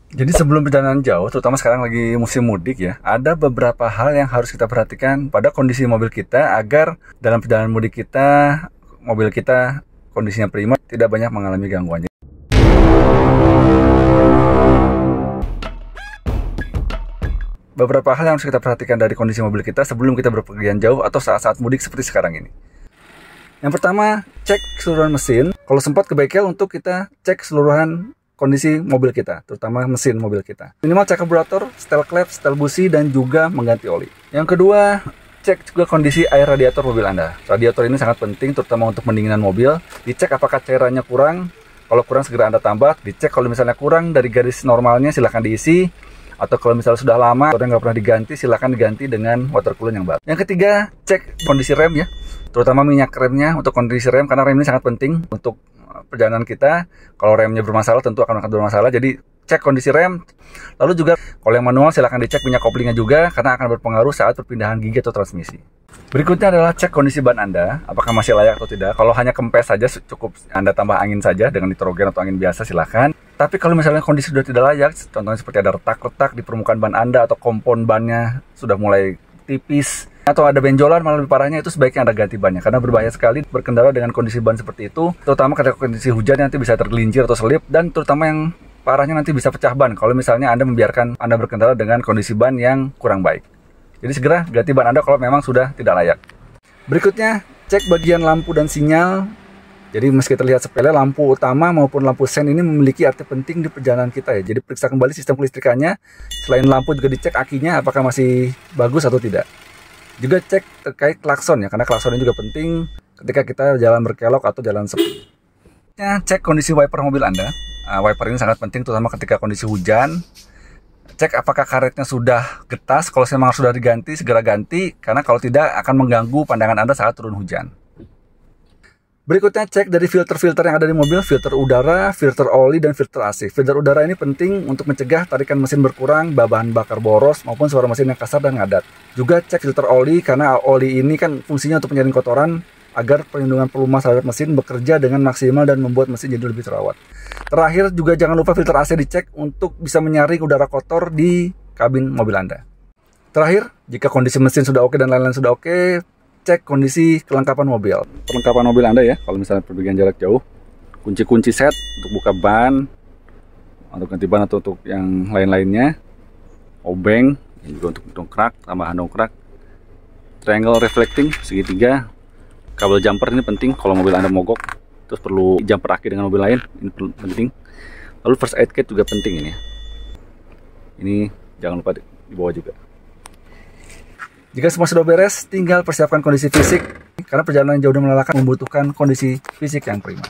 Jadi sebelum perjalanan jauh, terutama sekarang lagi musim mudik ya, ada beberapa hal yang harus kita perhatikan pada kondisi mobil kita agar dalam perjalanan mudik kita, mobil kita kondisinya prima, tidak banyak mengalami gangguan. Beberapa hal yang harus kita perhatikan dari kondisi mobil kita sebelum kita berpergian jauh atau saat-saat mudik seperti sekarang ini. Yang pertama, cek keseluruhan mesin. Kalau sempat ke bengkel untuk kita cek keseluruhan kondisi mobil kita, terutama mesin mobil kita. Minimal cek karburator, setel klep, setel busi, dan juga mengganti oli. Yang kedua, cek juga kondisi air radiator mobil Anda. Radiator ini sangat penting, terutama untuk pendinginan mobil. Dicek apakah cairannya kurang. Kalau kurang segera Anda tambah. Dicek kalau misalnya kurang dari garis normalnya silahkan diisi. Atau kalau misalnya sudah lama atau nggak pernah diganti, silahkan diganti dengan water coolant yang baru. Yang ketiga, cek kondisi rem ya, terutama minyak remnya untuk kondisi rem, karena rem ini sangat penting untuk perjalanan kita. Kalau remnya bermasalah tentu akan bermasalah, jadi cek kondisi rem. Lalu juga kalau yang manual silahkan dicek minyak koplingnya juga, karena akan berpengaruh saat perpindahan gigi atau transmisi. Berikutnya adalah cek kondisi ban Anda, apakah masih layak atau tidak. Kalau hanya kempes saja cukup Anda tambah angin saja dengan nitrogen atau angin biasa silahkan. Tapi kalau misalnya kondisi sudah tidak layak, contohnya seperti ada retak-retak di permukaan ban Anda atau kompon bannya sudah mulai tipis, atau ada benjolan malah lebih parahnya, itu sebaiknya Anda ganti bannya, karena berbahaya sekali berkendara dengan kondisi ban seperti itu, terutama ketika kondisi hujan nanti bisa tergelincir atau selip, dan terutama yang parahnya nanti bisa pecah ban kalau misalnya Anda membiarkan Anda berkendara dengan kondisi ban yang kurang baik. Jadi segera ganti ban Anda kalau memang sudah tidak layak. Berikutnya, cek bagian lampu dan sinyal. Jadi meski terlihat sepele, lampu utama maupun lampu sen ini memiliki arti penting di perjalanan kita ya. Jadi periksa kembali sistem kelistrikannya. Selain lampu juga dicek akinya apakah masih bagus atau tidak. Juga cek terkait klakson ya, karena klakson ini juga penting ketika kita jalan berkelok atau jalan sepi. Cek kondisi wiper mobil Anda. Wiper ini sangat penting terutama ketika kondisi hujan. Cek apakah karetnya sudah getas. Kalau memang sudah diganti, segera ganti, karena kalau tidak akan mengganggu pandangan Anda saat turun hujan. Berikutnya, cek dari filter-filter yang ada di mobil, filter udara, filter oli, dan filter AC. Filter udara ini penting untuk mencegah tarikan mesin berkurang, bahan bakar boros, maupun suara mesin yang kasar dan ngadat. Juga cek filter oli, karena oli ini kan fungsinya untuk menyaring kotoran, agar perlindungan pelumas terhadap mesin bekerja dengan maksimal dan membuat mesin jadi lebih terawat. Terakhir, juga jangan lupa filter AC dicek untuk bisa menyaring udara kotor di kabin mobil Anda. Terakhir, jika kondisi mesin sudah oke dan lain-lain sudah oke, cek kondisi kelengkapan mobil. Perlengkapan mobil Anda ya, kalau misalnya perpergian jarak jauh, kunci-kunci set untuk buka ban, untuk ganti ban atau untuk yang lain-lainnya, obeng, juga untuk dongkrak, tambahan dongkrak, triangle reflecting segitiga, kabel jumper ini penting kalau mobil Anda mogok, terus perlu jumper aki dengan mobil lain, ini penting. Lalu first aid kit juga penting ini ya. Ini jangan lupa dibawa juga. Jika semua sudah beres, tinggal persiapkan kondisi fisik, karena perjalanan jauh dan melelahkan membutuhkan kondisi fisik yang prima.